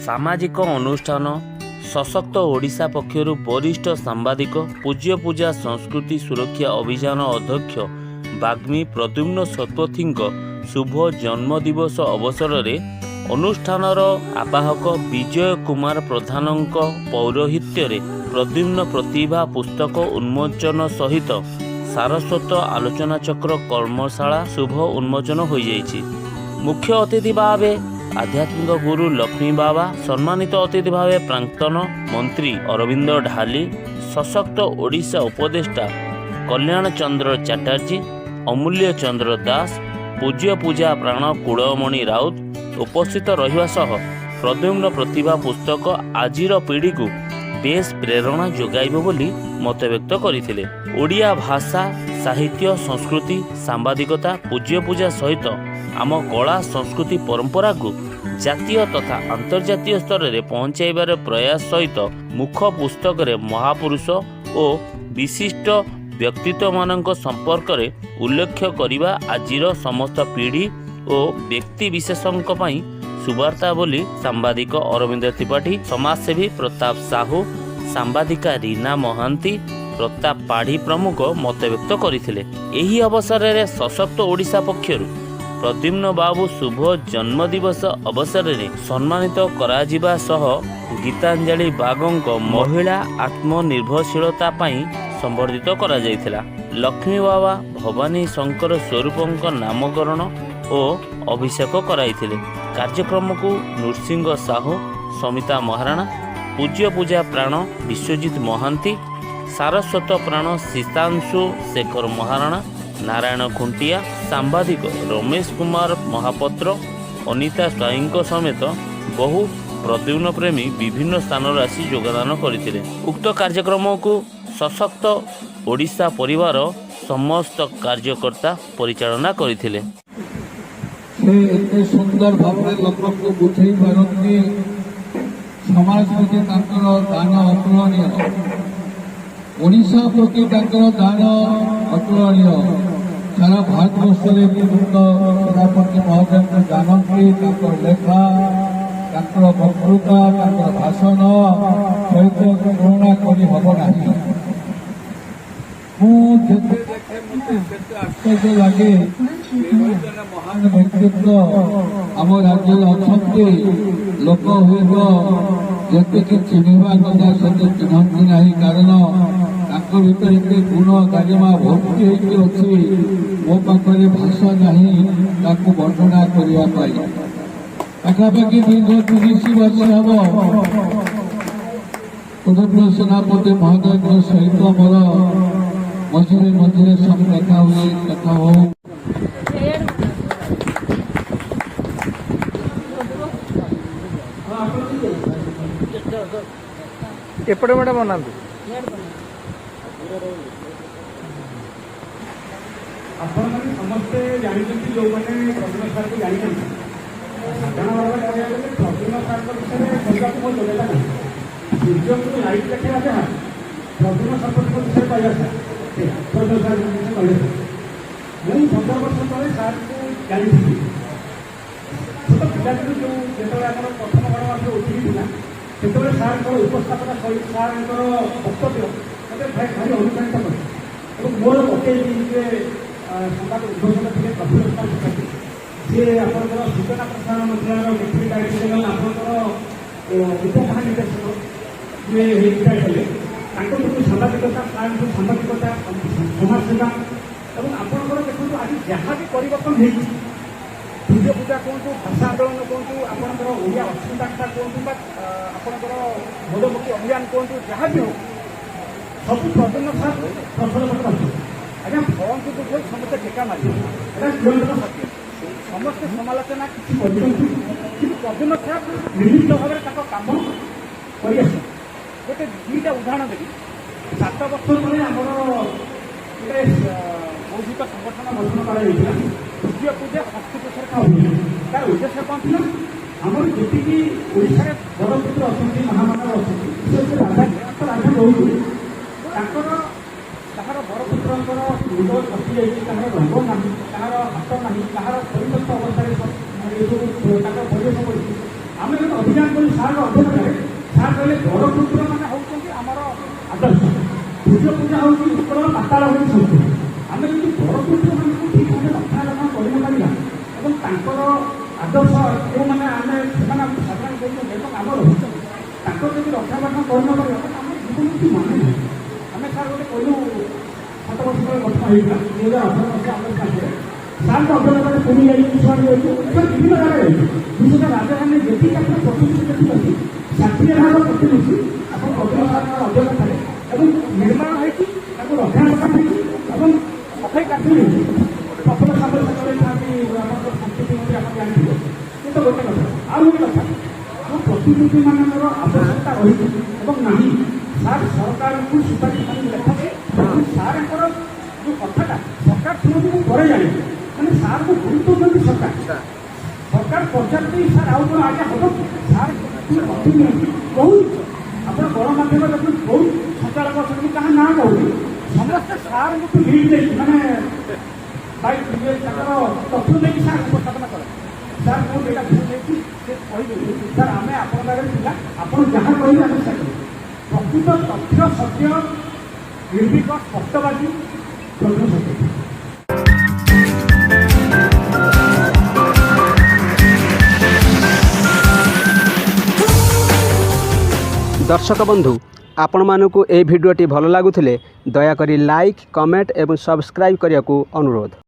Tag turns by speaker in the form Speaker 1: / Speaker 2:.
Speaker 1: सामाजिक अनुष्ठान सशक्त ओडिशा पक्षर वरिष्ठ सांबादिक पूज्य पूजा संस्कृति सुरक्षा अभियान अध्यक्ष बाग्मी प्रद्युम्न शतपथी शुभ जन्मदिवस अवसर में अनुष्ठानर आवाहक विजय कुमार प्रधान पौरोहित्य प्रद्युम्न प्रतिभा पुस्तक उन्मोचन सहित सारस्वत आलोचना चक्र कर्मशाला शुभ उन्मोचन हो जाइछि। मुख्य अतिथि भावे आध्यात्मिक गुरु लक्ष्मी बाबा, सम्मानित अतिथि भावे प्राक्तन मंत्री अरविंद ढाली, सशक्त ओडिशा उपदेष्टा कल्याण चंद्र चैटर्जी, अमूल्य चंद्र दास, पूज्य पूजा प्राण कुड़मणि राउत उपस्थित रहिबा सह प्रद्युम्न प्रतिभा पुस्तक आजिर पीढ़ी को बेस प्रेरणा जोगाइब बोली मत व्यक्त करथिले। ओडिया भाषा साहित्य संस्कृति सांबादिकता पूज्य पूजा सहित आम कला संस्कृति परंपरा को जातीय तथा अंतर्जातीय स्तर में पहुंचाइबार प्रयास सहित मुख पुस्तक रे महापुरुष और विशिष्ट व्यक्तित्व मानक संपर्क में उल्लेख करने आजिर समस्त पीढ़ी और व्यक्ति विशेषों सुवार्ता बोली सांबादिक अरविंद त्रिपाठी, समाजसेवी प्रताप साहू, सांबादिका रीना महांती, प्रताप पाढ़ी प्रमुख मत व्यक्त करथिले। एही अवसर में सशक्त ओडिशा पक्षर प्रद्युम्न बाबू शुभ जन्मदिवस अवसर में सम्मानित कराजिबा सह गीतांजलि बागों महिला आत्मनिर्भरशीलता पई संबर्धित करा जायथिला। लक्ष्मी बाबा भवानी शंकर स्वरूपों नामकरण और अभिषेक कराइथिले। कार्यक्रम को नृसिंह साहू, समिता महाराणा, पूज्य पूजा प्राण विश्वजित महांती, सारस्वत प्राण सीतांशु शेखर महाराणा, नारायण खुंटिया, सांबादिक रमेश कुमार महापत्र, अनिता स्वाईं समेत बहु प्रद्युम्न प्रेमी विभिन्न स्थान आसी योगदान करथिले। उक्त कार्यक्रम को सशक्त ओडिशा परिवार समस्त कार्यकर्ता परिचालना करथिले।
Speaker 2: एते सुंदर भाव लोक को बुझे पारती समाज प्रति दान अतुलनीय, ओडिशा प्रति दान अतुलनीय। सारा भारतवर्ष में विभिन्न सेनापति महोदय जानती लेखा वक्तृता भाषण सहित तुलना कर हम ना। आश्चर्य लगे महान व्यक्तित्व आम राज्य अच्छा लोक हुए जी चिन्हवा कथा से चिन्हती ना, कारण भीतर एत गुण गारिमा भर्ती अच्छी मो पाखे भाषा ना वर्णना करने। पाखापाखि दीर्घ 30 वर्ष हम प्रद्युम्न सेनापति महोदय सहित मोर मझे मझे सब देखा हुए कथा हो।
Speaker 3: एपटे मैडम बनाते
Speaker 4: समस्ते जानते जो मैंने प्रद्युम्न सार को जानते साधारण भाव में प्रद्युम्न सार विषय कहना बहुत जगह ना सूर्य को लाइट देखा जहाँ प्रद्युम्न सार विषय कहला प्रद्युम्न सार कहले मुझे 15 वर्ष तले सार को जानी छोट पिला जो जो प्रथम गणमाध्य उठी से सार उपस्थापना शैली सार वक्तव्य मतलब भारी अनुप्राणित करे। मोर पकई संवाद उद्घोषण थे प्रद्युम्न सार सी आप सूचना प्रसारण मंत्रालय डेप्यूटी डायरेक्टर जनरल आप उपमहानिर्देशक जी रिटायर कले सांबादिकता सांबादिकता समाजसेवा और आपंकर देखो आज जहाँ भी परिवर्तन हो पूज्य पूजा कहतु भाषा आंदोलन कहतु आपंकर ओडिया अस्मिता कहतु आपंकर बोधमुखी अभियान कहतु जहाँ भी हो सब प्रद्युम्न सार प्रथम मत आज्ञा फल को समस्त टेका मारे सत्य समस्त समालोचना किसी प्रद्युम्न सार निर्दिष्ट भाव में कम कर गोटे 2टा उदाहरण देवी 7 वर्ष तले आम गोटे बौद्धिक संगठन गठन कर पूज्य पूजा संस्कृत प्रसार तार उद्देश्य कौन थी आम जी ओडिशा बड़पुत्र अच्छा महामानव अच्छा राजा रोचे कहार बड़पुत्र मुंड खसी जाइए कहार रंग ना कहार हाथ ना कहार परित्यक्त अवस्था परिवेश पड़ी आम अभियान ସାର୍ ଅଧ୍ୟକ୍ଷତାରେ ସାର୍ କହିଲେ ବରପୁତ୍ର ମାନେ ହେଉଛନ୍ତି ଆମର ଆଦର୍ଶ, ସୂର୍ଯ୍ୟ ପୂଜା ହେଉଛି ଉତ୍କଳର ପାତାଳ ହେଉଛି ସଂସ୍କୃତି। ଆମେ ଯଦି ବରପୁତ୍ର ମାନଙ୍କୁ ଠିକ୍ ଭାବେ ରକ୍ଷଣାବେକ୍ଷଣ କରିନପାରିବା ଏବଂ ତାଙ୍କର ଆଦର୍ଶ ଯେଉଁମାନେ ଆମେ ସେମାନେ ସାଧାରଣ କରୁଛନ୍ତି ଏବଂ ଆମର ରହୁଛନ୍ତି ତାଙ୍କର ଯଦି ରକ୍ଷଣାବେକ୍ଷଣ କରିନପାରିବା ତାହେଲେ ଆମର ଜୀବନ କିଛି ମାନେ ନାହିଁ। ଆମେ ସାର୍ ଗୋଟେ କହିଲୁ 7 ବର୍ଷ ତଳେ ଗଠନ ହେଇଥିଲା 2018 ମସିହା ଅଗଷ୍ଟ ମାସରେ ସାର୍ଙ୍କ ଅଧ୍ୟକ୍ଷତାରେ ପୁରୀ ଯାଇଛୁ, ଛୁଆଡ଼ି ଯାଇଛୁ, ବିଭିନ୍ନ ଜାଗାରେ ଯାଇଛୁ। ବିଶେଷ ରାଜଧାନୀ ଯେତିକି ଆପଣ ପ୍ରତିନିଧି ଦେଖିଛନ୍ତି 60 ପ୍ରତିନିଧି ଆପଣ ପ୍ରତିନିଧି ସାର୍ଙ୍କ ଅଧ୍ୟକ୍ଷତାରେ ଏବଂ ନିର୍ମାଣ ହେଇଛି, ତାକୁ ରକ୍ଷଣାବେକ୍ଷଣ ହେଇଛି ଏବଂ ସଫେଇ କାର୍ଯ୍ୟ ହେଇଛି। ପ୍ରଥମ ସାମ୍ବାଦିକ ଥାନ୍ତି ଆପଣଙ୍କର ସଂସ୍କୃତି ମନ୍ତ୍ରୀ ଆପଣ ଜାଣିଥିବେ। କିନ୍ତୁ ଗୋଟେ କଥା, ଆଉ ଗୋଟେ କଥା, ଯେଉଁ ପ୍ରତିନିଧିମାନଙ୍କର ଆବଶ୍ୟକତା ରହିଛି ଏବଂ ନାହିଁ ସାର୍ ସରକାରଙ୍କୁ ସୁପାରିଶ କରି ଲେଖନ୍ତି ଏବଂ ସାର୍ଙ୍କର ଯେଉଁ କଥାଟା ସରକାର ଶୁଣନ୍ତି ମୁଁ ପରେ ଜାଣିଛି, ମାନେ ସାର୍କୁ ଗୁରୁତ୍ୱ ଦିଅନ୍ତି ସରକାର ପର୍ଯ୍ୟାପ୍ତ ସାର୍ ଆଉ କ'ଣ ଆଜ୍ଞା ହେବ ସାର୍ ପ୍ରତିନିଧି ବହୁତ ଆପଣ ଗଣମାଧ୍ୟମ ଦେଖନ୍ତୁ ବହୁତ ସଞ୍ଚାଳକ ଅଛନ୍ତି, କାହା ନାଁ କହୁଛି ସମସ୍ତେ ସାର୍ଙ୍କୁ ଲିଡ୍ ଦେଇଛି ମାନେ ତାଙ୍କର ତଥ୍ୟ ନେଇକି ସାର୍ ଉପସ୍ଥାପନ କରେ। ସାର୍ ମୁଁ ଏଇଟା ଭୁଲ ନେଇଛି ସେ କହିଦେବି ସାର୍ ଆମେ ଆପଣଙ୍କ ଆଗରେ ଥିଲା, ଆପଣ ଯାହା କହିବେ ଆମେ ସେୟା କରିବୁ। ପ୍ରକୃତ ତଥ୍ୟ ସତ୍ୟ ନିର୍ଭୀକ ସ୍ପଷ୍ଟବାଦୀ ପ୍ରକୃତ ସତ୍ୟ।
Speaker 5: दर्शक बंधु आपण मानकु ए भिडियोटी भल लागुथिले दयाकरी लाइक कमेंट एवं सब्सक्राइब करने को अनुरोध।